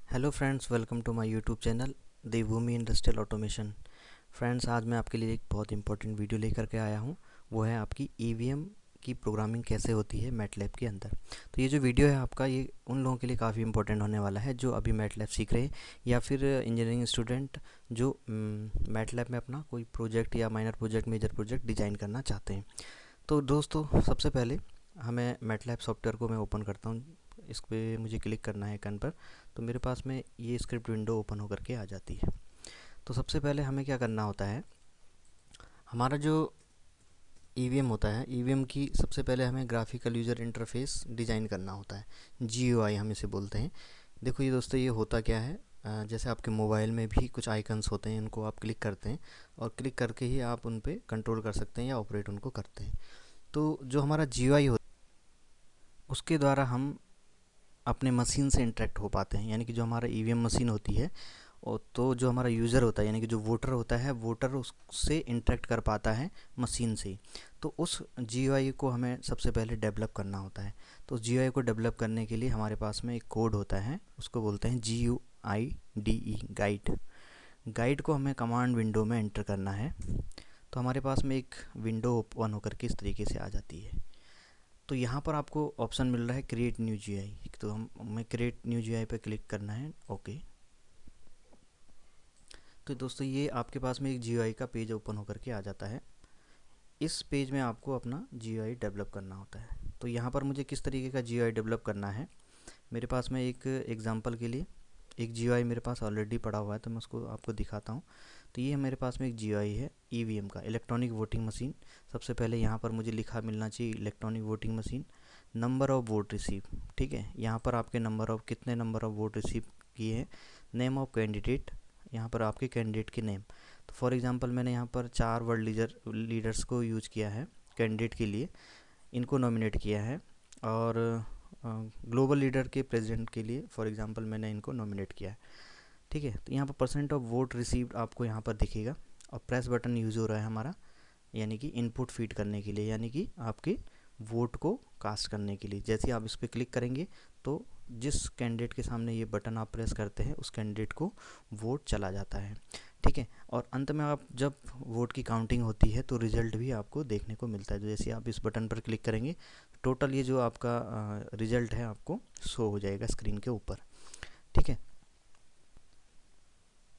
Hello friends, welcome to my YouTube channel Devbhoomi industrial automation. Friends, आज मैं आपके लिए एक बहुत इंपॉर्टेंट वीडियो लेकर के आया हूँ। वो है आपकी ईवीएम की प्रोग्रामिंग कैसे होती है मैटलैब के अंदर। तो ये जो वीडियो है आपका, ये उन लोगों के लिए काफ़ी इंपॉर्टेंट होने वाला है जो अभी मैटलैब सीख रहे हैं, या फिर इंजीनियरिंग स्टूडेंट जो मैटलैब में अपना कोई प्रोजेक्ट या minor project, major project design करना चाहते हैं। तो दोस्तों, सबसे पहले हमें मैटलैब सॉफ्टवेयर को मैं ओपन करता हूँ। इस पे मुझे क्लिक करना है आइकन पर, तो मेरे पास में ये स्क्रिप्ट विंडो ओपन होकर के आ जाती है। तो सबसे पहले हमें क्या करना होता है, हमारा जो ईवीएम होता है, ईवीएम की सबसे पहले हमें ग्राफिकल यूज़र इंटरफेस डिज़ाइन करना होता है। जीयूआई हम इसे बोलते हैं। देखो ये दोस्तों, ये होता क्या है, जैसे आपके मोबाइल में भी कुछ आइकन्स होते हैं, इनको आप क्लिक करते हैं और क्लिक करके ही आप उन पे कंट्रोल कर सकते हैं या ऑपरेट उनको करते हैं। तो जो हमारा जीयूआई होता है, उसके द्वारा हम अपने मशीन से इंटरेक्ट हो पाते हैं। यानी कि जो हमारा ईवीएम मशीन होती है, और तो जो हमारा यूज़र होता है यानी कि जो वोटर होता है, वोटर उससे इंटरेक्ट कर पाता है मशीन से। तो उस जीयूआई को हमें सबसे पहले डेवलप करना होता है। तो उस जीयूआई को डेवलप करने के लिए हमारे पास में एक कोड होता है, उसको बोलते हैं GUIDE, गाइड। गाइड को हमें कमांड विंडो में एंटर करना है। तो हमारे पास में एक विंडो ओपन होकर के इस तरीके से आ जाती है। तो यहाँ पर आपको ऑप्शन मिल रहा है क्रिएट न्यू जीयूआई। तो हमें क्रिएट न्यू जीयूआई पे क्लिक करना है। ओके। तो दोस्तों, ये आपके पास में एक जीयूआई का पेज ओपन होकर के आ जाता है। इस पेज में आपको अपना जीयूआई डेवलप करना होता है। तो यहाँ पर मुझे किस तरीके का जीयूआई डेवलप करना है, मेरे पास में एक एग्जांपल के लिए एक जीयूआई मेरे पास ऑलरेडी पड़ा हुआ है, तो मैं उसको आपको दिखाता हूँ। तो ये मेरे पास में एक जीयूआई है ईवीएम का, इलेक्ट्रॉनिक वोटिंग मशीन। सबसे पहले यहाँ पर मुझे लिखा मिलना चाहिए electronic voting machine, number of vote receive. ठीक है, यहाँ पर आपके कितने नंबर ऑफ़ वोट रिसीव किए हैं, नेम ऑफ़ कैंडिडेट, यहाँ पर आपके कैंडिडेट के नेम। तो फॉर एग्जांपल मैंने यहाँ पर 4 वर्ल्ड लीडर्स को यूज़ किया है कैंडिडेट के लिए, इनको नॉमिनेट किया है। और ग्लोबल लीडर के प्रेसिडेंट के लिए फॉर एग्जांपल मैंने इनको नॉमिनेट किया है। ठीक है, तो यहाँ पर परसेंट ऑफ वोट रिसीव्ड आपको यहाँ पर दिखेगा। और प्रेस बटन यूज़ हो रहा है हमारा, यानी कि इनपुट फीड करने के लिए, यानी कि आपके वोट को कास्ट करने के लिए। जैसे आप इस पर क्लिक करेंगे तो जिस कैंडिडेट के सामने ये बटन आप प्रेस करते हैं, उस कैंडिडेट को वोट चला जाता है। ठीक है, और अंत में आप जब वोट की काउंटिंग होती है तो रिज़ल्ट भी आपको देखने को मिलता है। जैसे आप इस बटन पर क्लिक करेंगे, टोटल ये जो आपका रिज़ल्ट है आपको शो हो जाएगा स्क्रीन के ऊपर। ठीक है,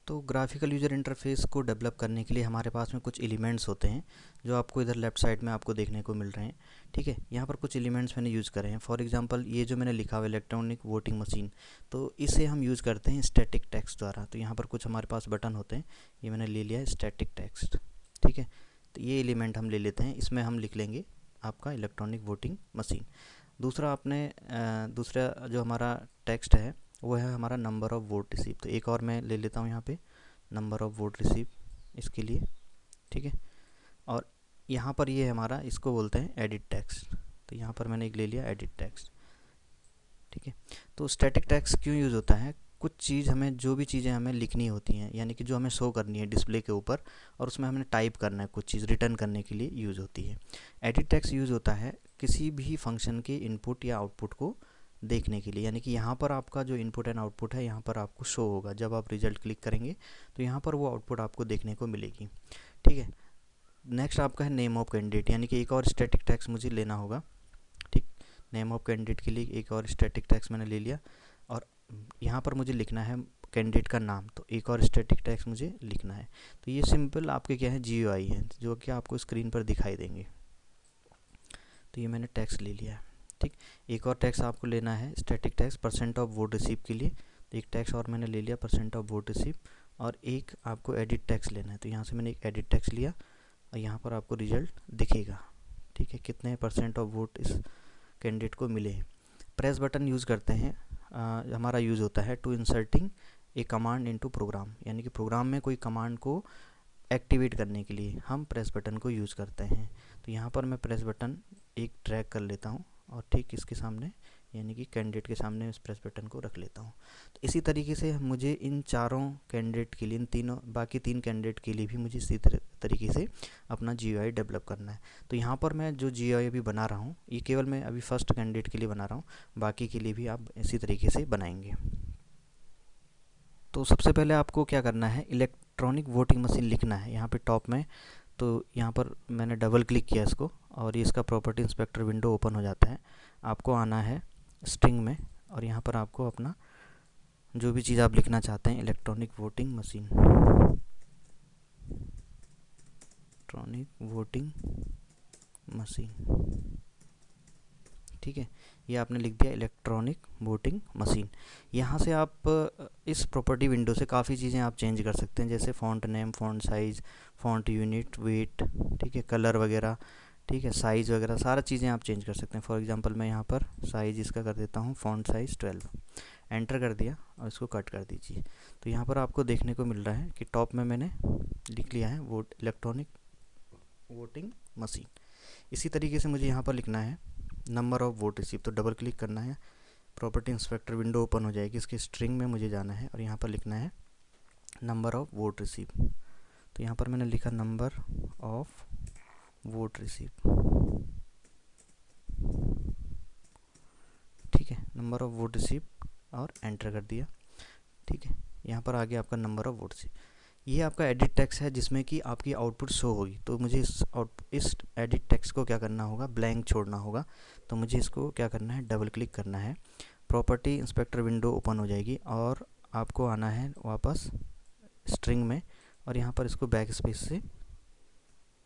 तो ग्राफिकल यूज़र इंटरफेस को डेवलप करने के लिए हमारे पास में कुछ एलिमेंट्स होते हैं, जो आपको इधर लेफ़्ट साइड में आपको देखने को मिल रहे हैं। ठीक है, यहाँ पर कुछ एलिमेंट्स मैंने यूज़ करे हैं। फॉर एग्जांपल ये जो मैंने लिखा हुआ है इलेक्ट्रॉनिक वोटिंग मशीन, तो इसे हम यूज़ करते हैं स्टैटिक टेक्स्ट द्वारा। तो यहाँ पर कुछ हमारे पास बटन होते हैं, ये मैंने ले लिया है स्टैटिक टेक्स्ट। ठीक है, तो ये एलिमेंट हम ले लेते हैं, इसमें हम लिख लेंगे आपका इलेक्ट्रॉनिक वोटिंग मशीन। दूसरा जो हमारा टेक्स्ट है वो है हमारा नंबर ऑफ़ वोट रिसीव। तो एक और मैं ले लेता हूँ यहाँ पे, नंबर ऑफ़ वोट रिसीव इसके लिए। ठीक है, और यहाँ पर ये हमारा, इसको बोलते हैं एडिट टेक्स्ट। तो यहाँ पर मैंने एक ले लिया एडिट टेक्स्ट। ठीक है, तो स्टैटिक टेक्स्ट क्यों यूज़ होता है, कुछ चीज़ हमें, जो भी चीज़ें हमें लिखनी होती हैं, यानी कि जो हमें शो करनी है डिस्प्ले के ऊपर, और उसमें हमें टाइप करना है, कुछ चीज़ रिटर्न करने के लिए यूज़ होती है। एडिट टेक्स्ट यूज़ होता है किसी भी फंक्शन के इनपुट या आउटपुट को देखने के लिए। यानी कि यहाँ पर आपका जो इनपुट एंड आउटपुट है, यहाँ पर आपको शो होगा। जब आप रिजल्ट क्लिक करेंगे तो यहाँ पर वो आउटपुट आपको देखने को मिलेगी। ठीक है, नेक्स्ट आपका है नेम ऑफ कैंडिडेट, यानी कि एक और स्टैटिक टेक्स्ट मुझे लेना होगा। ठीक, नेम ऑफ कैंडिडेट के लिए एक और स्टैटिक टेक्स्ट मैंने ले लिया, और यहाँ पर मुझे लिखना है कैंडिडेट का नाम, तो एक और स्टैटिक टेक्स्ट मुझे लिखना है। तो ये सिंपल आपके क्या है, जीयूआई है, जो कि आपको स्क्रीन पर दिखाई देंगे। तो ये मैंने टेक्स्ट ले लिया है। ठीक, एक और टेक्स्ट आपको लेना है static text percent of vote receive के लिए। तो एक टेक्स्ट और मैंने ले लिया परसेंट ऑफ वोट रिसीव, और एक आपको एडिट टेक्स्ट लेना है। तो यहाँ से मैंने एक एडिट टेक्स्ट लिया, और यहाँ पर आपको रिजल्ट दिखेगा। ठीक है, कितने परसेंट ऑफ वोट इस कैंडिडेट को मिले हैं। प्रेस बटन यूज़ करते हैं, हमारा यूज़ होता है to inserting a command into program, यानी कि प्रोग्राम में कोई कमांड को एक्टिवेट करने के लिए हम प्रेस बटन को यूज़ करते हैं। तो यहाँ पर मैं प्रेस बटन एक ड्रैग कर लेता हूँ, और ठीक इसके सामने, यानी कि कैंडिडेट के सामने इस प्रेस बटन को रख लेता हूँ। तो इसी तरीके से मुझे इन चारों कैंडिडेट के लिए, इन तीनों बाकी 3 कैंडिडेट के लिए भी मुझे इसी तरीके से अपना जीयूआई डेवलप करना है। तो यहाँ पर मैं जो जीयूआई अभी बना रहा हूँ, ये केवल मैं अभी फर्स्ट कैंडिडेट के लिए बना रहा हूँ, बाकी के लिए भी आप इसी तरीके से बनाएंगे। तो सबसे पहले आपको क्या करना है, इलेक्ट्रॉनिक वोटिंग मशीन लिखना है यहाँ पे टॉप में। तो यहाँ पर मैंने डबल क्लिक किया इसको और ये इसका प्रॉपर्टी इंस्पेक्टर विंडो ओपन हो जाता है। आपको आना है स्ट्रिंग में और यहाँ पर आपको अपना जो भी चीज़ आप लिखना चाहते हैं, electronic voting machine, electronic voting machine, ठीक है। ये आपने लिख दिया इलेक्ट्रॉनिक वोटिंग मशीन। यहाँ से आप इस प्रॉपर्टी विंडो से काफ़ी चीज़ें आप चेंज कर सकते हैं, जैसे font name, font size, font unit, weight, ठीक है, कलर वगैरह, ठीक है, साइज़ वगैरह सारा चीज़ें आप चेंज कर सकते हैं। फॉर एग्जांपल मैं यहाँ पर साइज़ इसका कर देता हूँ फ़ॉन्ट साइज़ 12, एंटर कर दिया और इसको कट कर दीजिए। तो यहाँ पर आपको देखने को मिल रहा है कि टॉप में मैंने लिख लिया है वोट इलेक्ट्रॉनिक वोटिंग मशीन। इसी तरीके से मुझे यहाँ पर लिखना है नंबर ऑफ़ वोट रिसीव। तो डबल क्लिक करना है, प्रॉपर्टी इंस्पेक्टर विंडो ओपन हो जाएगी, इसके स्ट्रिंग में मुझे जाना है और यहाँ पर लिखना है नंबर ऑफ़ वोट रिसीव। तो यहाँ पर मैंने लिखा नंबर ऑफ़ वोट रिसीव, ठीक है, नंबर ऑफ़ वोट रिसीव और एंटर कर दिया, ठीक है। यहाँ पर आ गया आपका नंबर ऑफ़ वोट रिसीव। ये आपका एडिट टेक्स्ट है जिसमें कि आपकी आउटपुट शो होगी। तो मुझे इस एडिट टेक्स्ट को क्या करना होगा, ब्लैंक छोड़ना होगा। तो मुझे इसको क्या करना है, डबल क्लिक करना है, प्रॉपर्टी इंस्पेक्टर विंडो ओपन हो जाएगी और आपको आना है वापस स्ट्रिंग में और यहाँ पर इसको बैक स्पेस से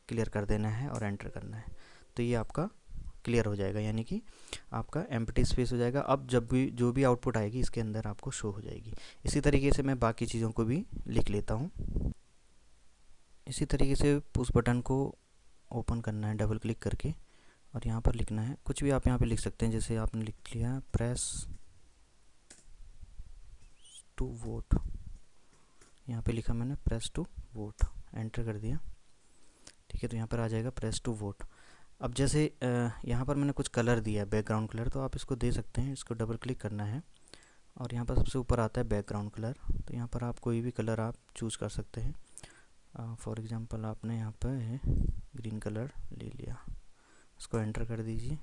क्लियर कर देना है और एंटर करना है। तो ये आपका क्लियर हो जाएगा, यानी कि आपका एम्प्टी स्पेस हो जाएगा। अब जब भी जो भी आउटपुट आएगी इसके अंदर आपको शो हो जाएगी। इसी तरीके से मैं बाकी चीज़ों को भी लिख लेता हूँ। इसी तरीके से पुश बटन को ओपन करना है डबल क्लिक करके और यहाँ पर लिखना है कुछ भी आप यहाँ पे लिख सकते हैं, जैसे आपने लिख लिया प्रेस टू वोट, यहाँ पे लिखा मैंने प्रेस टू वोट, एंटर कर दिया, ठीक है। तो यहाँ पर आ जाएगा प्रेस टू वोट। अब जैसे यहाँ पर मैंने कुछ कलर दिया है, बैकग्राउंड कलर, तो आप इसको दे सकते हैं। इसको डबल क्लिक करना है और यहाँ पर सबसे ऊपर आता है बैकग्राउंड कलर। तो यहाँ पर आप कोई भी कलर आप चूज़ कर सकते हैं। फॉर एग्जांपल आपने यहाँ पर ग्रीन कलर ले लिया, इसको एंटर कर दीजिए,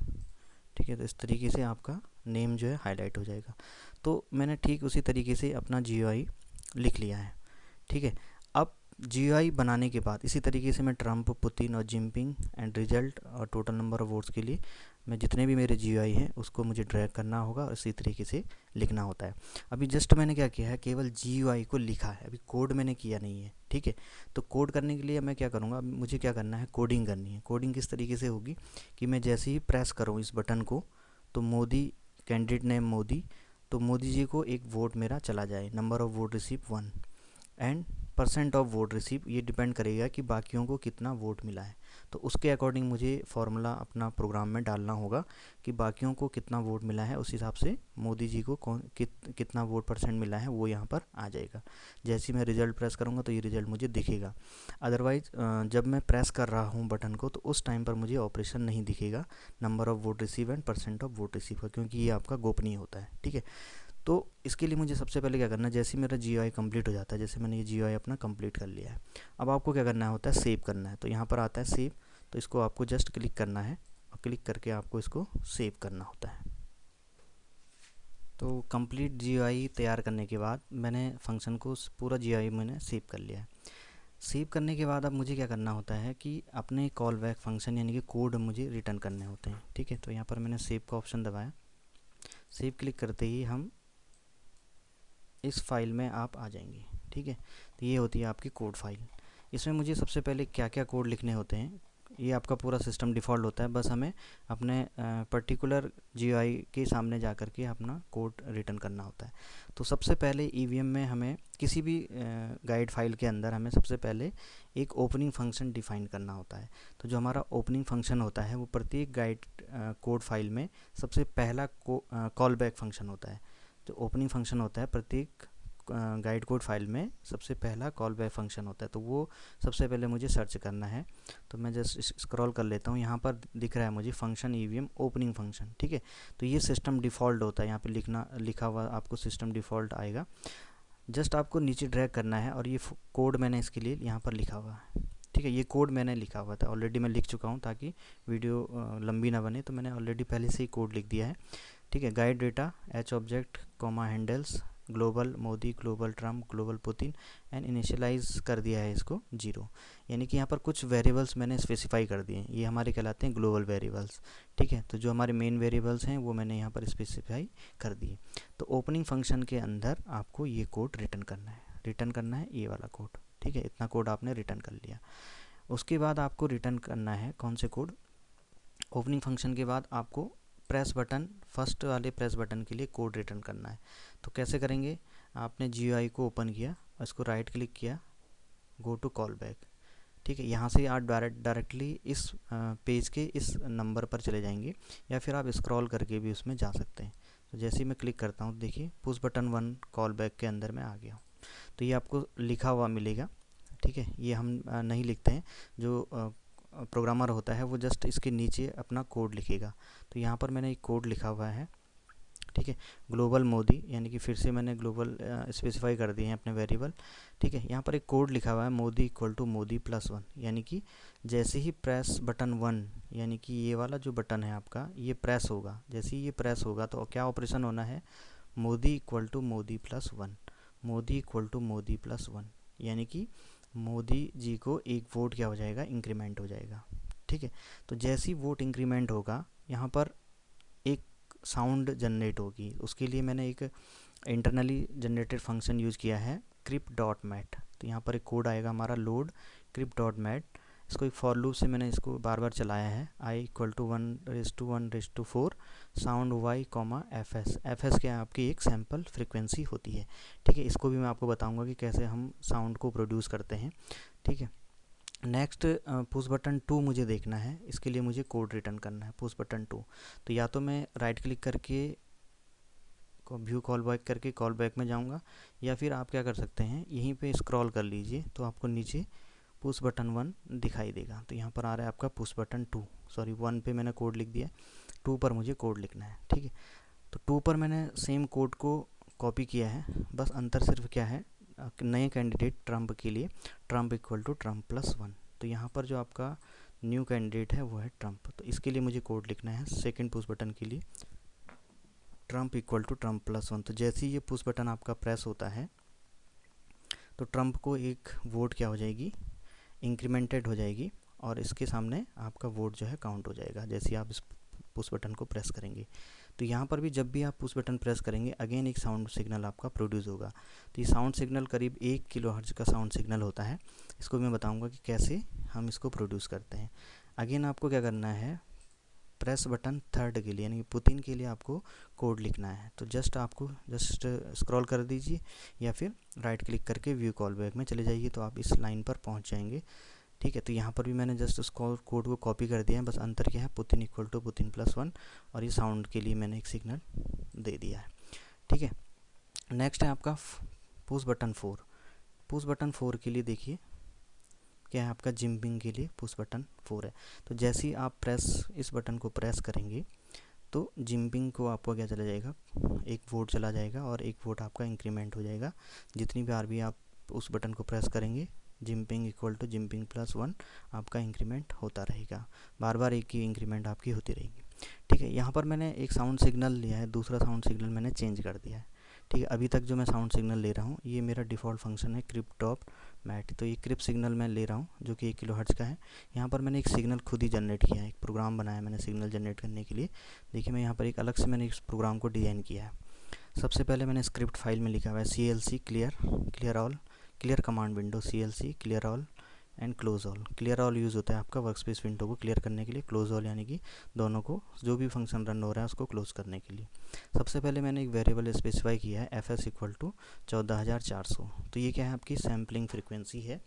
ठीक है। तो इस तरीके से आपका नेम जो है हाईलाइट हो जाएगा। तो मैंने ठीक उसी तरीके से अपना GUI लिख लिया है, ठीक है। अब GUI बनाने के बाद इसी तरीके से मैं ट्रम्प, पुतिन और जिनपिंग एंड रिजल्ट और टोटल नंबर ऑफ वोट्स के लिए मैं जितने भी मेरे GUI हैं उसको मुझे ड्रैग करना होगा और इसी तरीके से लिखना होता है। अभी जस्ट मैंने क्या किया है, केवल GUI को लिखा है, अभी कोड मैंने किया नहीं है, ठीक है। तो कोड करने के लिए मैं क्या करूँगा, मुझे क्या करना है, कोडिंग करनी है। कोडिंग किस तरीके से होगी कि मैं जैसे ही प्रेस करूँ इस बटन को तो मोदी, कैंडिडेट नेम मोदी, तो मोदी जी को एक वोट मेरा चला जाए, number of vote receive 1 and percent of vote receive, ये डिपेंड करेगा कि बाकियों को कितना वोट मिला है। तो उसके अकॉर्डिंग मुझे फॉर्मूला अपना प्रोग्राम में डालना होगा कि बाकियों को कितना वोट मिला है, उस हिसाब से मोदी जी को कितना वोट परसेंट मिला है वो यहाँ पर आ जाएगा। जैसे ही मैं रिज़ल्ट प्रेस करूँगा तो ये रिज़ल्ट मुझे दिखेगा। अदरवाइज़ जब मैं प्रेस कर रहा हूँ बटन को तो उस टाइम पर मुझे ऑपरेशन नहीं दिखेगा, number of vote receive and percent of vote receive का, क्योंकि ये आपका गोपनीय होता है, ठीक है। तो इसके लिए मुझे सबसे पहले क्या करना है, जैसे ही मेरा GUI कंप्लीट हो जाता है, जैसे मैंने ये GUI अपना कंप्लीट कर लिया है, अब आपको क्या करना होता है, सेव करना है। तो यहाँ पर आता है सेव, तो इसको आपको जस्ट क्लिक करना है और क्लिक करके आपको इसको सेव करना होता है। तो कंप्लीट GUI तैयार करने के बाद मैंने फंक्शन को पूरा GUI मैंने सेव कर लिया है। सेव करने के बाद अब मुझे क्या करना होता है कि अपने कॉल बैक फंक्शन यानी कि कोड मुझे रिटर्न करने होते हैं, ठीक है। तो यहाँ पर मैंने सेव का ऑप्शन दबाया, सेव क्लिक करते ही हम इस फाइल में आप आ जाएंगे, ठीक है। तो ये होती है आपकी कोड फाइल। इसमें मुझे सबसे पहले क्या क्या कोड लिखने होते हैं, ये आपका पूरा सिस्टम डिफ़ॉल्ट होता है, बस हमें अपने पर्टिकुलर GUI के सामने जा कर के अपना कोड रिटर्न करना होता है। तो सबसे पहले EVM में हमें किसी भी गाइड फाइल के अंदर हमें सबसे पहले एक ओपनिंग फंक्शन डिफ़ाइन करना होता है। तो जो हमारा ओपनिंग फंक्शन होता है वो प्रत्येक गाइड कोड फाइल में सबसे पहला कॉल बैक फंक्शन होता है। जो ओपनिंग फंक्शन होता है प्रत्येक गाइड कोड फाइल में सबसे पहला कॉल बैक फंक्शन होता है, तो वो सबसे पहले मुझे सर्च करना है। तो मैं जस्ट स्क्रॉल कर लेता हूँ, यहाँ पर दिख रहा है मुझे फंक्शन EVM ओपनिंग फंक्शन, ठीक है। तो ये सिस्टम डिफ़ॉल्ट होता है, यहाँ पे लिखा हुआ आपको सिस्टम डिफ़ॉल्ट आएगा। जस्ट आपको नीचे ड्रैग करना है और ये कोड मैंने इसके लिए यहाँ पर लिखा हुआ है, ठीक है। ये कोड मैंने लिखा हुआ था, ऑलरेडी मैं लिख चुका हूँ ताकि वीडियो लंबी ना बने, तो मैंने ऑलरेडी पहले से ही कोड लिख दिया है, ठीक है। Guide data H object comma handles global Modi, global Trump, global Putin and initialise कर दिया है इसको 0। यानी कि यहाँ पर कुछ वेरिएबल्स मैंने स्पेसिफाई कर दिए हैं, ये हमारे कहलाते हैं ग्लोबल वेरिएबल्स। ठीक है, तो जो हमारे मेन वेरिएबल्स हैं वो मैंने यहाँ पर स्पेसिफाई कर दिए। तो ओपनिंग फंक्शन के अंदर आपको ये कोड रिटर्न करना है ये वाला कोड। ठीक है, इतना कोड आपने रिटर्न कर लिया। उसके बाद आपको रिटर्न करना है कौन से कोड, ओपनिंग फंक्शन के बाद आपको प्रेस बटन, फर्स्ट वाले प्रेस बटन के लिए कोड रिटर्न करना है। तो कैसे करेंगे, आपने GUI को ओपन किया, इसको राइट क्लिक किया, गो टू कॉल बैक। ठीक है, यहाँ से आप डायरेक्टली इस पेज के इस नंबर पर चले जाएंगे, या फिर आप स्क्रॉल करके भी उसमें जा सकते हैं। तो जैसे ही मैं क्लिक करता हूँ, देखिए पुश बटन 1 कॉल बैक के अंदर मैं आ गया हूँ। तो ये आपको लिखा हुआ मिलेगा। ठीक है, ये हम नहीं लिखते हैं, जो प्रोग्रामर होता है वो जस्ट इसके नीचे अपना कोड लिखेगा। तो यहाँ पर मैंने एक कोड लिखा हुआ है। ठीक है, ग्लोबल मोदी, यानी कि फिर से मैंने ग्लोबल स्पेसिफाई कर दिए हैं अपने वेरिएबल। ठीक है, यहाँ पर एक कोड लिखा हुआ है Modi equal to Modi plus 1, यानी कि जैसे ही प्रेस बटन 1, यानी कि ये वाला जो बटन है आपका ये प्रेस होगा, जैसे ही ये प्रेस होगा तो क्या ऑपरेशन होना है, Modi equal to Modi plus 1, Modi equal to Modi plus 1, यानी कि मोदी जी को एक वोट क्या हो जाएगा, इंक्रीमेंट हो जाएगा। ठीक है, तो जैसे ही वोट इंक्रीमेंट होगा यहाँ पर एक साउंड जनरेट होगी। उसके लिए मैंने एक इंटरनली जनरेटेड फंक्शन यूज़ किया है क्रिप डॉट मैट। तो यहाँ पर एक कोड आएगा हमारा लोड क्रिप डॉट मैट। इसको एक फॉर लूप से मैंने इसको बार बार चलाया है। I equal to 1:1:4 sound Y comma F S के आपकी एक सैम्पल फ्रिक्वेंसी होती है। ठीक है, इसको भी मैं आपको बताऊंगा कि कैसे हम साउंड को प्रोड्यूस करते हैं। ठीक है, नेक्स्ट पुश बटन 2 मुझे देखना है, इसके लिए मुझे कोड रिटर्न करना है पुश बटन 2। तो या तो मैं राइट क्लिक करके व्यू कॉल बैक करके कॉल बैक में जाऊंगा, या फिर आप क्या कर सकते हैं, यहीं पे स्क्रॉल कर लीजिए तो आपको नीचे पुश बटन 1 दिखाई देगा। तो यहाँ पर आ रहा है आपका पुश बटन 2, सॉरी 1 पे मैंने कोड लिख दिया, 2 पर मुझे कोड लिखना है। ठीक है, तो 2 पर मैंने सेम कोड को कॉपी किया है, बस अंतर सिर्फ क्या है, नए कैंडिडेट ट्रम्प के लिए Trump equal to Trump plus 1। तो यहाँ पर जो आपका न्यू कैंडिडेट है वो है ट्रम्प, तो इसके लिए मुझे कोड लिखना है सेकेंड पुश बटन के लिए Trump equal to Trump plus 1। तो जैसे ही ये पुश बटन आपका प्रेस होता है तो ट्रम्प को एक वोट क्या हो जाएगी, इंक्रीमेंटेड हो जाएगी, और इसके सामने आपका वोट जो है काउंट हो जाएगा जैसे ही आप इस पुश बटन को प्रेस करेंगे। तो यहाँ पर भी जब भी आप पुश बटन प्रेस करेंगे अगेन एक साउंड सिग्नल आपका प्रोड्यूस होगा। तो ये साउंड सिग्नल करीब 1 किलोहर्ट्ज़ का साउंड सिग्नल होता है। इसको मैं बताऊँगा कि कैसे हम इसको प्रोड्यूस करते हैं। अगेन आपको क्या करना है, प्रेस बटन 3 के लिए यानी पुतिन के लिए आपको कोड लिखना है। तो आपको स्क्रॉल कर दीजिए, या फिर राइट क्लिक करके व्यू कॉल बैक में चले जाइए, तो आप इस लाइन पर पहुंच जाएंगे। ठीक है, तो यहाँ पर भी मैंने जस्ट उस कोड को कॉपी कर दिया है, बस अंतर क्या है, Putin equal to Putin plus 1, और ये साउंड के लिए मैंने एक सिग्नल दे दिया है। ठीक है, नेक्स्ट है आपका पुश बटन 4। पुश बटन 4 के लिए देखिए क्या है, आपका जिम्पिंग के लिए पुश बटन 4 है। तो जैसे ही आप इस बटन को प्रेस करेंगे तो जिम्पिंग को आपको क्या चला जाएगा, एक वोट चला जाएगा, और एक वोट आपका इंक्रीमेंट हो जाएगा। जितनी बार भी आप उस बटन को प्रेस करेंगे जिम्पिंग इक्वल टू जिम्पिंग प्लस 1 आपका इंक्रीमेंट होता रहेगा, बार बार एक ही इंक्रीमेंट आपकी होती रहेगी। ठीक है, यहाँ पर मैंने एक साउंड सिग्नल लिया है, दूसरा साउंड सिग्नल मैंने चेंज कर दिया है। ठीक है, अभी तक जो मैं साउंड सिग्नल ले रहा हूँ ये मेरा डिफ़ॉल्ट फंक्शन है क्रिप टॉप मैट। तो ये क्रिप सिग्नल मैं ले रहा हूँ जो कि 1 किलोहर्ट्ज़ का है। यहाँ पर मैंने एक सिग्नल खुद ही जनरेट किया है, एक प्रोग्राम बनाया मैंने सिग्नल जनरेट करने के लिए। देखिए मैं यहाँ पर एक अलग से मैंने इस प्रोग्राम को डिज़ाइन किया है। सबसे पहले मैंने स्क्रिप्ट फाइल में लिखा हुआ है CLC clear all, clear command window CLC clear all and close all. Clear all use होता है आपका वर्कस्पेस विंडो को क्लियर करने के लिए, क्लोज ऑल यानी कि दोनों को, जो भी फंक्शन रन हो रहा है उसको क्लोज करने के लिए। सबसे पहले मैंने एक वेरिएबल स्पेसिफाई किया है fs इक्वल टू 14400। तो ये क्या है, आपकी सैम्पलिंग फ्रिक्वेंसी है।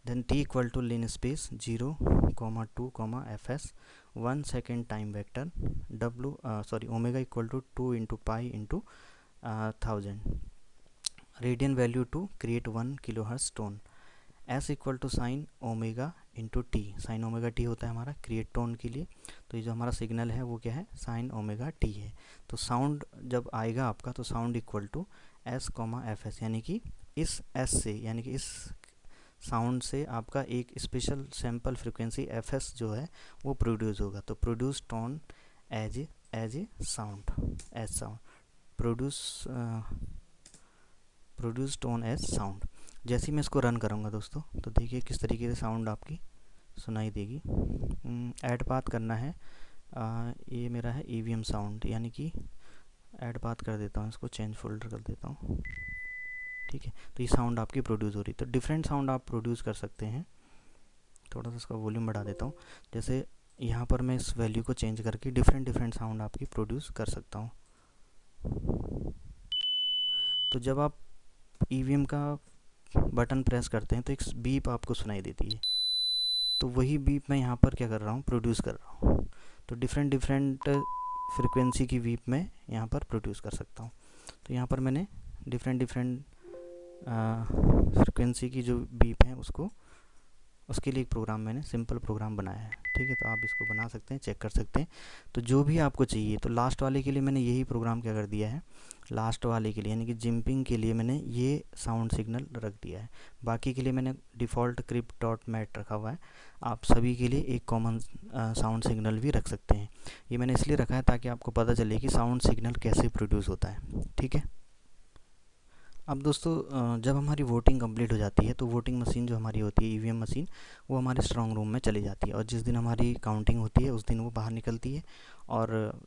Then t equal to linspace 0,2, fs 1 second time vector omega equal to 2 into pi into 1000 radian value to create 1 kilohertz tone. S equal to sine omega into T, sine omega T होता है हमारा create tone के लिए। तो ये जो हमारा signal है वो क्या है, साइन ओमेगा टी है। तो साउंड जब आएगा आपका तो sound equal to S comma F S, यानी कि इस एस से, यानी कि इस साउंड से आपका एक special sample frequency F S जो है वो प्रोड्यूस होगा। तो produce tone as a sound, produce produced on as sound. जैसे ही मैं इसको रन करूँगा दोस्तों, तो देखिए किस तरीके से साउंड आपकी सुनाई देगी। ऐड पाथ करना है, ये मेरा है EVM साउंड, यानी कि ऐड पाथ कर देता हूँ, इसको चेंज फोल्डर कर देता हूँ। ठीक है, तो ये साउंड आपकी प्रोड्यूस हो रही है। तो डिफरेंट साउंड आप प्रोड्यूस कर सकते हैं। थोड़ा सा इसका वॉल्यूम बढ़ा देता हूँ। जैसे यहाँ पर मैं इस वैल्यू को चेंज करके डिफरेंट साउंड आपकी प्रोड्यूस कर सकता हूँ। तो जब आप EVM का बटन प्रेस करते हैं तो एक बीप आपको सुनाई देती है, तो वही बीप मैं यहाँ पर क्या कर रहा हूँ, प्रोड्यूस कर रहा हूँ। तो डिफरेंट फ्रिक्वेंसी की बीप मैं यहाँ पर प्रोड्यूस कर सकता हूँ। तो यहाँ पर मैंने डिफरेंट फ्रिक्वेंसी की जो बीप है उसके लिए एक प्रोग्राम मैंने सिंपल प्रोग्राम बनाया है। ठीक है, तो आप इसको बना सकते हैं, चेक कर सकते हैं। तो जो भी आपको चाहिए, तो लास्ट वाले के लिए मैंने यही प्रोग्राम क्या कर दिया है, लास्ट वाले के लिए यानी कि जिम्पिंग के लिए मैंने ये साउंड सिग्नल रख दिया है। बाकी के लिए मैंने डिफ़ॉल्ट crypt.mat रखा हुआ है। आप सभी के लिए एक कॉमन साउंड सिग्नल भी रख सकते हैं। ये मैंने इसलिए रखा है ताकि आपको पता चले कि साउंड सिग्नल कैसे प्रोड्यूस होता है। ठीक है, अब दोस्तों जब हमारी वोटिंग कंप्लीट हो जाती है तो वोटिंग मशीन जो हमारी होती है, EVM मशीन, वो हमारे स्ट्रॉन्ग रूम में चली जाती है। और जिस दिन हमारी काउंटिंग होती है उस दिन वो बाहर निकलती है, और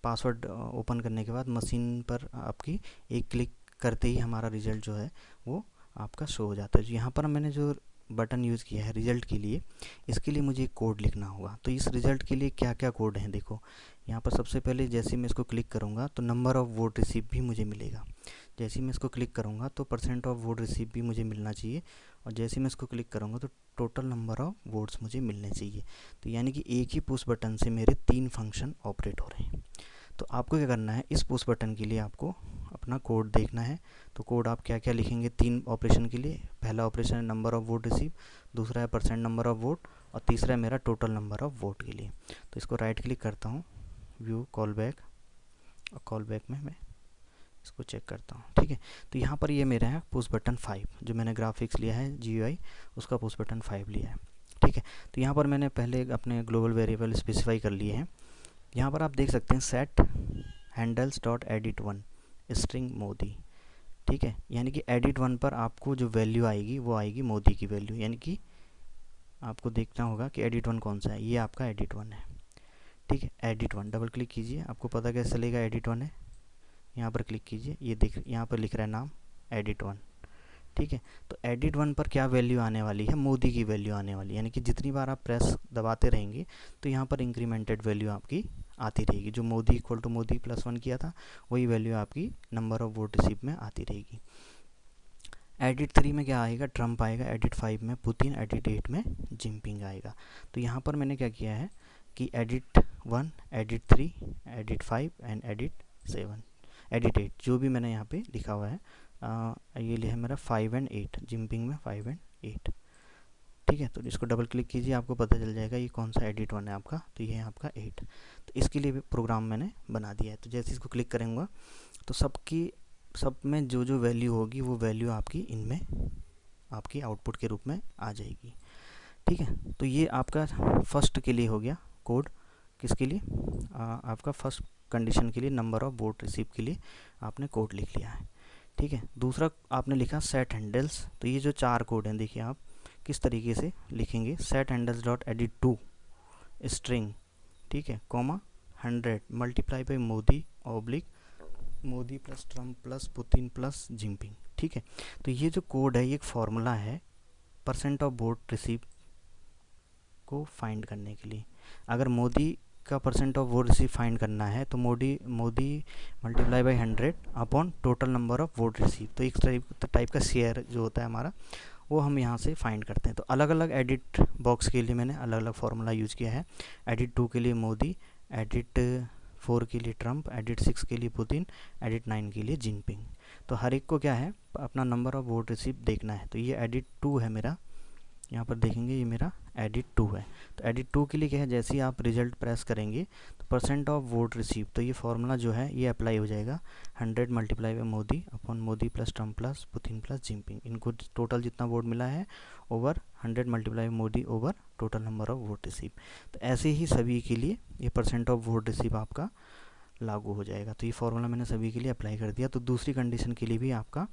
पासवर्ड ओपन करने के बाद मशीन पर आपकी एक क्लिक करते ही हमारा रिज़ल्ट जो है वो आपका शो हो जाता है। यहाँ पर मैंने जो बटन यूज़ किया है रिज़ल्ट के लिए, इसके लिए मुझे एक कोड लिखना होगा। तो इस रिज़ल्ट के लिए क्या क्या कोड हैं, देखो यहाँ पर सबसे पहले जैसे मैं इसको क्लिक करूँगा तो नंबर ऑफ़ वोट रिसीव भी मुझे मिलेगा। जैसे ही मैं इसको क्लिक करूँगा तो % ऑफ वोट रिसीव भी मुझे मिलना चाहिए, और जैसे ही मैं इसको क्लिक करूँगा तो टोटल नंबर ऑफ वोट्स मुझे मिलने चाहिए। तो यानी कि एक ही पुश बटन से मेरे 3 फंक्शन ऑपरेट हो रहे हैं। तो आपको क्या करना है, इस पुश बटन के लिए आपको अपना कोड देखना है। तो कोड आप क्या क्या लिखेंगे 3 ऑपरेशन के लिए। पहला ऑपरेशन है नंबर ऑफ़ वोट रिसीव, दूसरा है % नंबर ऑफ़ वोट, और तीसरा है मेरा टोटल नंबर ऑफ़ वोट के लिए। तो इसको राइट क्लिक करता हूँ, व्यू कॉल बैक, और कॉल बैक में मैं इसको चेक करता हूँ। ठीक है, तो यहाँ पर ये मेरा है पुश बटन 5, जो मैंने ग्राफिक्स लिया है GUI, उसका पुश बटन 5 लिया है। ठीक है, तो यहाँ पर मैंने पहले अपने ग्लोबल वेरिएबल स्पेसिफाई कर लिए हैं। यहाँ पर आप देख सकते हैं set handles dot edit 1 string Modi. ठीक है, यानी कि एडिट 1 पर आपको जो वैल्यू आएगी वो आएगी मोदी की वैल्यू, यानी कि आपको देखना होगा कि एडिट 1 कौन सा है। ये आपका एडिट 1 है। ठीक है, एडिट 1 डबल क्लिक कीजिए, आपको पता कैसे चलेगा एडिट 1 है। यहाँ पर क्लिक कीजिए, ये देख यहाँ पर लिख रहा है नाम एडिट 1। ठीक है, तो एडिट 1 पर क्या वैल्यू आने वाली है, मोदी की वैल्यू आने वाली है। यानी कि जितनी बार आप प्रेस दबाते रहेंगे तो यहाँ पर इंक्रीमेंटेड वैल्यू आपकी आती रहेगी। जो मोदी इक्वल टू मोदी +1 किया था वही वैल्यू आपकी नंबर ऑफ वोट रिसीव में आती रहेगी। एडिट 3 में क्या आएगा, ट्रम्प आएगा। एडिट 5 में पुतिन, एडिट 8 में जिनपिंग आएगा। तो यहाँ पर मैंने क्या किया है कि edit 1, edit 3, edit 5 and edit 7, edit 8 जो भी मैंने यहाँ पे लिखा हुआ है, ये लिखा है मेरा 5 एंड 8, जिनपिंग में 5 एंड 8। ठीक है, तो इसको डबल क्लिक कीजिए, आपको पता चल जाएगा ये कौन सा एडिट 1 है आपका। तो ये है आपका 8। तो इसके लिए भी प्रोग्राम मैंने बना दिया है। तो जैसे इसको क्लिक करूँगा तो सब में जो जो वैल्यू होगी वो वैल्यू आपकी इनमें आपकी आउटपुट के रूप में आ जाएगी। ठीक है, तो ये आपका फर्स्ट के लिए हो गया कोड। किसके लिए, आपका फर्स्ट कंडीशन के लिए, नंबर ऑफ वोट रिसीव के लिए आपने कोड लिख लिया है। ठीक है, दूसरा आपने लिखा सेट हैंडल्स। तो ये जो 4 कोड हैं, देखिए आप किस तरीके से लिखेंगे। Set handles dot edit 2 string, ठीक है, comma 100 multiply by Modi oblique Modi plus Trump plus Putin plus Jinping. ठीक है, तो ये जो कोड है ये एक फॉर्मूला है % ऑफ वोट रिसीव को फाइंड करने के लिए। अगर मोदी का % ऑफ वोट रिसीव फाइंड करना है तो Modi multiply by 100 upon total number of vote receive. तो एक टाइप का शेयर जो होता है हमारा, वो हम यहाँ से फाइंड करते हैं। तो अलग अलग एडिट बॉक्स के लिए मैंने अलग अलग फार्मूला यूज़ किया है। एडिट 2 के लिए मोदी, एडिट 4 के लिए ट्रम्प, एडिट 6 के लिए पुतिन, एडिट 9 के लिए जिनपिंग। तो हर एक को क्या है, अपना नंबर ऑफ वोट रिसीव देखना है। तो ये एडिट 2 है मेरा, यहाँ पर देखेंगे ये मेरा एडिट 2 है। तो एडिट 2 के लिए क्या है, जैसे ही आप रिजल्ट प्रेस करेंगे तो % ऑफ वोट रिसीव, तो ये फार्मूला जो है ये अप्लाई हो जाएगा। 100 multiply by Modi upon Modi plus Trump plus Putin plus Jinping, इनको टोटल जितना वोट मिला है over 100 multiply Modi over total number of vote receive. तो ऐसे ही सभी के लिए ये % ऑफ वोट रिसीव आपका लागू हो जाएगा। तो ये फार्मूला मैंने सभी के लिए अप्लाई कर दिया। तो दूसरी कंडीशन के लिए भी आपका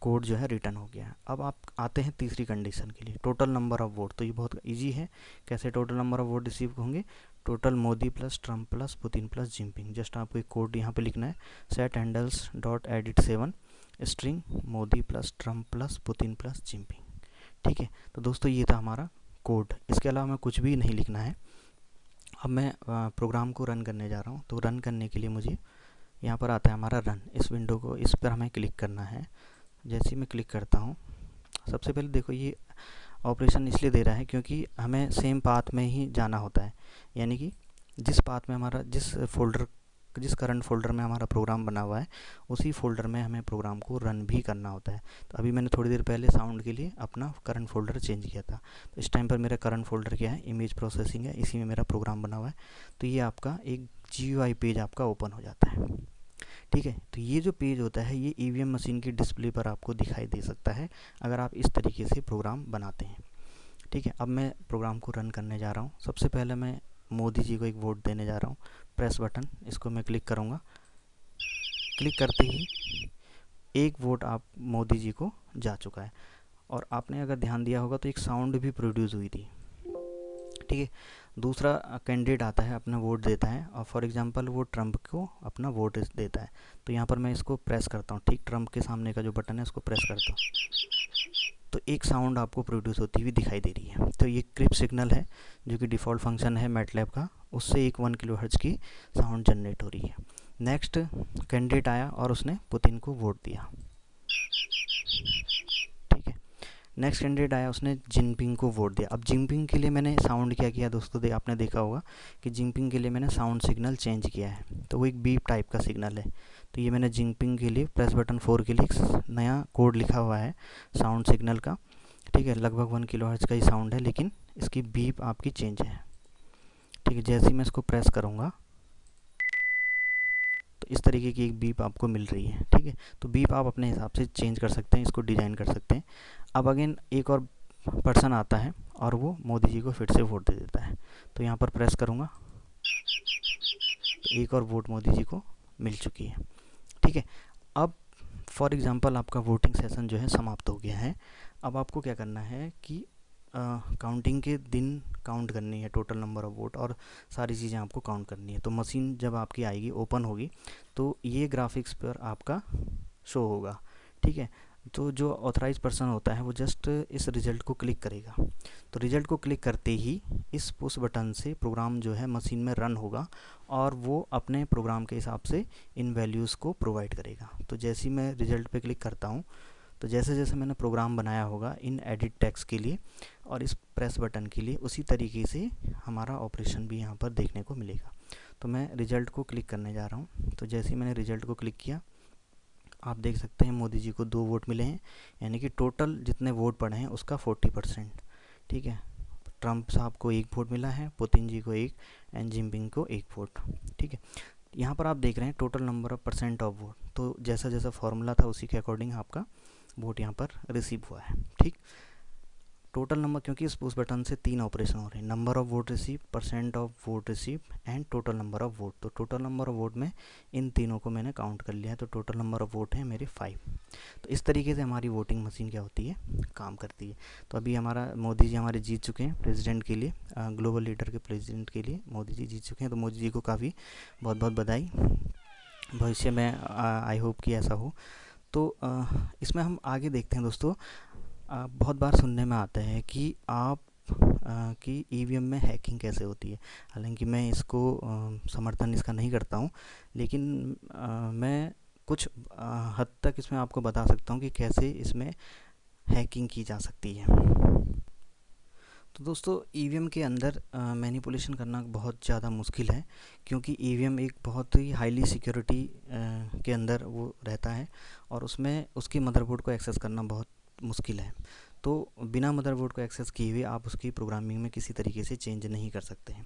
कोड जो है रिटर्न हो गया है। अब आप आते हैं तीसरी कंडीशन के लिए, टोटल नंबर ऑफ वोट। तो ये बहुत इजी है, कैसे total number of vote receive होंगे, total Modi plus Trump plus Putin plus Jinping. Just आपको एक कोड यहाँ पे लिखना है, set handles dot edit 7 string Modi plus Trump plus Putin plus Jinping. ठीक है, तो दोस्तों ये था हमारा कोड। इसके अलावा हमें कुछ भी नहीं लिखना है। अब मैं प्रोग्राम को रन करने जा रहा हूँ। तो रन करने के लिए मुझे यहाँ पर आता है हमारा रन, इस विंडो को, इस पर हमें क्लिक करना है। जैसे ही मैं क्लिक करता हूँ, सबसे पहले देखो ये ऑपरेशन इसलिए दे रहा है क्योंकि हमें सेम पाथ में ही जाना होता है, यानी कि जिस पाथ में हमारा, जिस करंट फोल्डर में हमारा प्रोग्राम बना हुआ है, उसी फोल्डर में हमें प्रोग्राम को रन भी करना होता है। तो अभी मैंने थोड़ी देर पहले साउंड के लिए अपना करंट फोल्डर चेंज किया था, तो इस टाइम पर मेरा करंट फोल्डर क्या है, इमेज प्रोसेसिंग है, इसी में मेरा प्रोग्राम बना हुआ है। तो ये आपका एक GUI पेज आपका ओपन हो जाता है। ठीक है, तो ये जो पेज होता है ये EVM मशीन की डिस्प्ले पर आपको दिखाई दे सकता है अगर आप इस तरीके से प्रोग्राम बनाते हैं। ठीक है, अब मैं प्रोग्राम को रन करने जा रहा हूँ। सबसे पहले मैं मोदी जी को एक वोट देने जा रहा हूँ। प्रेस बटन, इसको मैं क्लिक करूँगा। क्लिक करते ही एक वोट आप मोदी जी को जा चुका है, और आपने अगर ध्यान दिया होगा तो एक साउंड भी प्रोड्यूस हुई थी। ठीक है, दूसरा कैंडिडेट आता है, अपना वोट देता है, और फॉर एग्जांपल वो ट्रम्प को अपना वोट देता है। तो यहाँ पर मैं इसको प्रेस करता हूँ, ठीक ट्रम्प के सामने का जो बटन है उसको प्रेस करता हूँ, तो एक साउंड आपको प्रोड्यूस होती हुई दिखाई दे रही है। तो ये क्रिप सिग्नल है जो कि डिफ़ॉल्ट फंक्शन है मैटलैब का, उससे एक 1 किलोहर्ट्ज़ की साउंड जनरेट हो रही है। नेक्स्ट कैंडिडेट आया और उसने पुतिन को वोट दिया। ठीक है, नेक्स्ट कैंडिडेट आया, उसने जिनपिंग को वोट दिया। अब जिनपिंग के लिए मैंने साउंड क्या किया दोस्तों, आपने देखा होगा कि जिनपिंग के लिए मैंने साउंड सिग्नल चेंज किया है, तो वो एक बीप टाइप का सिग्नल है। तो ये मैंने जिनपिंग के लिए प्रेस बटन 4 के लिए एक नया कोड लिखा हुआ है साउंड सिग्नल का। ठीक है, लगभग 1 किलोहर्ट्ज़ का ही साउंड है, लेकिन इसकी बीप आपकी चेंज है। ठीक है, जैसे ही मैं इसको प्रेस करूँगा तो इस तरीके की एक बीप आपको मिल रही है। ठीक है, तो बीप आप अपने हिसाब से चेंज कर सकते हैं, इसको डिज़ाइन कर सकते हैं। अब अगेन एक और पर्सन आता है और वो मोदी जी को फिर से वोट दे देता है। तो यहाँ पर प्रेस करूँगा तो एक और वोट मोदी जी को मिल चुकी है। ठीक है, अब फॉर एग्ज़ाम्पल आपका वोटिंग सेशन जो है समाप्त हो गया है। अब आपको क्या करना है कि काउंटिंग के दिन काउंट करनी है, टोटल नंबर ऑफ वोट और सारी चीज़ें आपको काउंट करनी है। तो मशीन जब आपकी आएगी, ओपन होगी, तो ये ग्राफिक्स पर आपका शो होगा। ठीक है, तो जो ऑथराइज पर्सन होता है वो जस्ट इस रिज़ल्ट को क्लिक करेगा। तो रिज़ल्ट को क्लिक करते ही इस पुश बटन से प्रोग्राम जो है मशीन में रन होगा, और वो अपने प्रोग्राम के हिसाब से इन वैल्यूज़ को प्रोवाइड करेगा। तो जैसे ही मैं रिज़ल्ट पे क्लिक करता हूँ, तो जैसे जैसे मैंने प्रोग्राम बनाया होगा इन एडिट टेक्स्ट के लिए और इस प्रेस बटन के लिए, उसी तरीके से हमारा ऑपरेशन भी यहाँ पर देखने को मिलेगा। तो मैं रिज़ल्ट को क्लिक करने जा रहा हूँ। तो जैसे ही मैंने रिज़ल्ट को क्लिक किया, आप देख सकते हैं मोदी जी को 2 वोट मिले हैं, यानी कि टोटल जितने वोट पड़े हैं उसका 40%। ठीक है, ट्रम्प साहब को 1 वोट मिला है, पुतिन जी को 1 एंड जिनपिंग को 1 वोट। ठीक है, यहाँ पर आप देख रहे हैं total number of percent of vote. तो जैसा जैसा फॉर्मूला था उसी के अकॉर्डिंग आपका वोट यहाँ पर रिसीव हुआ है। ठीक, टोटल नंबर, क्योंकि इस पुश बटन से 3 ऑपरेशन हो रहे हैं, number of vote receive, percent of vote receive and total number of vote. तो टोटल नंबर ऑफ वोट में इन तीनों को मैंने काउंट कर लिया है, तो टोटल नंबर ऑफ वोट है मेरे 5। तो इस तरीके से हमारी वोटिंग मशीन क्या होती है, काम करती है। तो अभी हमारा मोदी जी हमारे जीत चुके हैं प्रेसिडेंट के लिए, ग्लोबल लीडर के प्रेसिडेंट के लिए मोदी जी जीत चुके हैं। तो मोदी जी को काफ़ी बहुत बहुत बधाई। भविष्य में आई होप कि ऐसा हो। तो इसमें हम आगे देखते हैं दोस्तों। बहुत बार सुनने में आता है कि कि EVM में हैकिंग कैसे होती है। हालांकि मैं इसको समर्थन इसका नहीं करता हूँ, लेकिन मैं कुछ हद तक इसमें आपको बता सकता हूँ कि कैसे इसमें हैकिंग की जा सकती है। तो दोस्तों EVM के अंदर मैनिपुलेशन करना बहुत ज़्यादा मुश्किल है, क्योंकि EVM एक बहुत ही हाईली सिक्योरिटी के अंदर वो रहता है, और उसमें उसकी मदरबोर्ड को एक्सेस करना बहुत मुश्किल है। तो बिना मदरबोर्ड को एक्सेस किए हुए आप उसकी प्रोग्रामिंग में किसी तरीके से चेंज नहीं कर सकते हैं।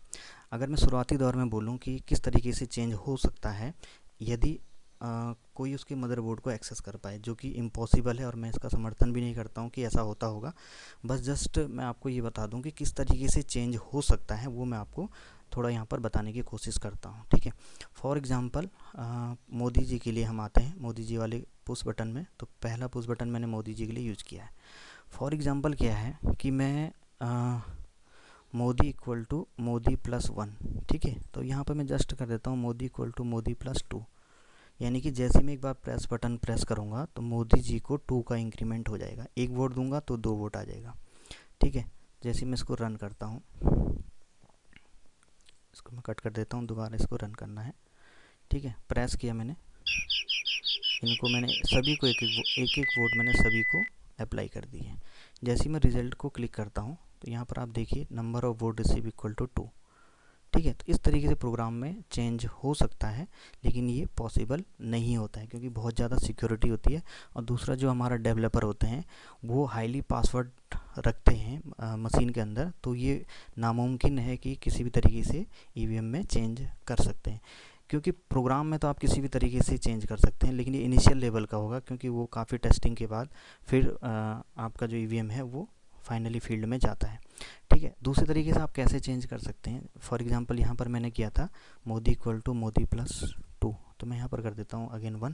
अगर मैं शुरुआती दौर में बोलूं कि किस तरीके से चेंज हो सकता है यदि कोई उसके मदरबोर्ड को एक्सेस कर पाए, जो कि इम्पॉसिबल है, और मैं इसका समर्थन भी नहीं करता हूँ कि ऐसा होता होगा। बस जस्ट मैं आपको ये बता दूँ कि किस तरीके से चेंज हो सकता है, वो मैं आपको थोड़ा यहाँ पर बताने की कोशिश करता हूँ। ठीक है, फॉर एग्ज़ाम्पल मोदी जी के लिए हम आते हैं। मोदी जी वाले पुश बटन में, तो पहला पुश बटन मैंने मोदी जी के लिए यूज़ किया है। फॉर एग्ज़ाम्पल क्या है कि मैं Modi equal to Modi plus 1, ठीक है, तो यहाँ पर मैं जस्ट कर देता हूँ Modi equal to Modi plus 2, यानी कि जैसे मैं एक बार बटन प्रेस करूँगा तो मोदी जी को 2 का इंक्रीमेंट हो जाएगा। 1 वोट दूंगा तो 2 वोट आ जाएगा, ठीक है। जैसे मैं इसको रन करता हूँ, इसको मैं कट कर देता हूँ, दोबारा इसको रन करना है, ठीक है। प्रेस किया मैंने, इनको मैंने सभी को एक एक वोट मैंने सभी को अप्लाई कर दी है। जैसे मैं रिज़ल्ट को क्लिक करता हूँ तो यहाँ पर आप देखिए number of vote receive equal to 2, ठीक है। तो इस तरीके से प्रोग्राम में चेंज हो सकता है, लेकिन ये पॉसिबल नहीं होता है क्योंकि बहुत ज़्यादा सिक्योरिटी होती है। और दूसरा, जो हमारा डेवलपर होते हैं वो हाईली पासवर्ड रखते हैं मशीन के अंदर, तो ये नामुमकिन है कि किसी भी तरीके से ईवीएम में चेंज कर सकते हैं। क्योंकि प्रोग्राम में तो आप किसी भी तरीके से चेंज कर सकते हैं, लेकिन ये इनिशियल लेवल का होगा क्योंकि वो काफ़ी टेस्टिंग के बाद फिर आपका जो ईवीएम है वो फाइनली फील्ड में जाता है, ठीक है। दूसरे तरीके से आप कैसे चेंज कर सकते हैं, फॉर एग्जांपल यहाँ पर मैंने किया था Modi equal to Modi plus 2, तो मैं यहाँ पर कर देता हूँ अगेन 1।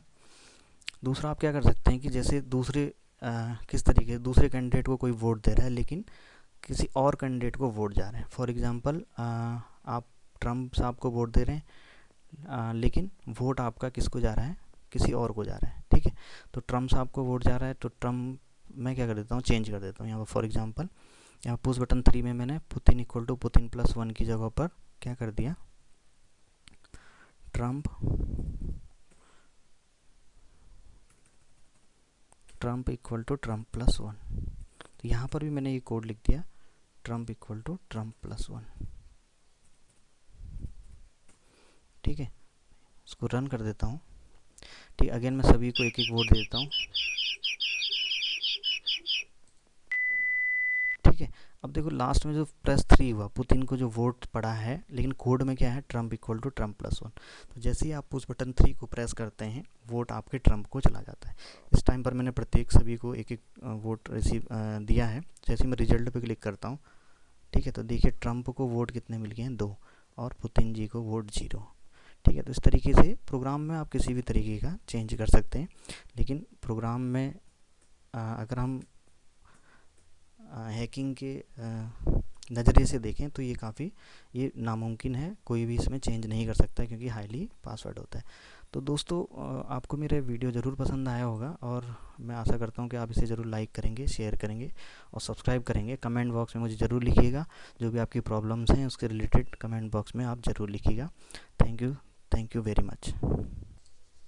दूसरा आप क्या कर सकते हैं कि जैसे किस तरीके से दूसरे कैंडिडेट को कोई वोट दे रहा है लेकिन किसी और कैंडिडेट को वोट जा रहे हैं। फॉर एग्जांपल आप ट्रम्प साहब को वोट दे रहे हैं, लेकिन वोट आपका किसको जा रहा है, किसी और को जा रहा है, ठीक है। तो ट्रम्प साहब को वोट जा रहा है तो ट्रम्प मैं क्या कर देता हूँ, चेंज कर देता हूँ। यहाँ पर फॉर एग्जांपल यहाँ पुश बटन 3 में मैंने Putin equal to Putin plus 1 की जगह पर क्या कर दिया, Trump equal to Trump plus 1। तो यहाँ पर भी मैंने ये कोड लिख दिया, Trump equal to Trump plus 1, ठीक है। इसको रन कर देता हूँ, ठीक। अगेन मैं सभी को एक एक वोट दे देता हूँ, ठीक है। अब देखो लास्ट में जो प्लस 3 हुआ, पुतिन को जो वोट पड़ा है, लेकिन कोड में क्या है, Trump equal to Trump plus 1। तो जैसे ही आप पुश बटन 3 को प्रेस करते हैं वोट आपके ट्रम्प को चला जाता है। इस टाइम पर मैंने प्रत्येक सभी को एक एक वोट रिसीव दिया है। जैसे मैं रिजल्ट पे क्लिक करता हूँ, ठीक है, तो देखिए ट्रम्प को वोट कितने मिल गए हैं, 2, और पुतिन जी को वोट 0, ठीक है। तो इस तरीके से प्रोग्राम में आप किसी भी तरीके का चेंज कर सकते हैं, लेकिन प्रोग्राम में अगर हम हैकिंग के नज़रिए से देखें तो ये नामुमकिन है, कोई भी इसमें चेंज नहीं कर सकता क्योंकि हाईली पासवर्ड होता है। तो दोस्तों आपको मेरा वीडियो ज़रूर पसंद आया होगा और मैं आशा करता हूँ कि आप इसे ज़रूर लाइक करेंगे, शेयर करेंगे और सब्सक्राइब करेंगे। कमेंट बॉक्स में मुझे ज़रूर लिखिएगा, जो भी आपकी प्रॉब्लम्स हैं उसके रिलेटेड कमेंट बॉक्स में आप ज़रूर लिखिएगा। Thank you very much.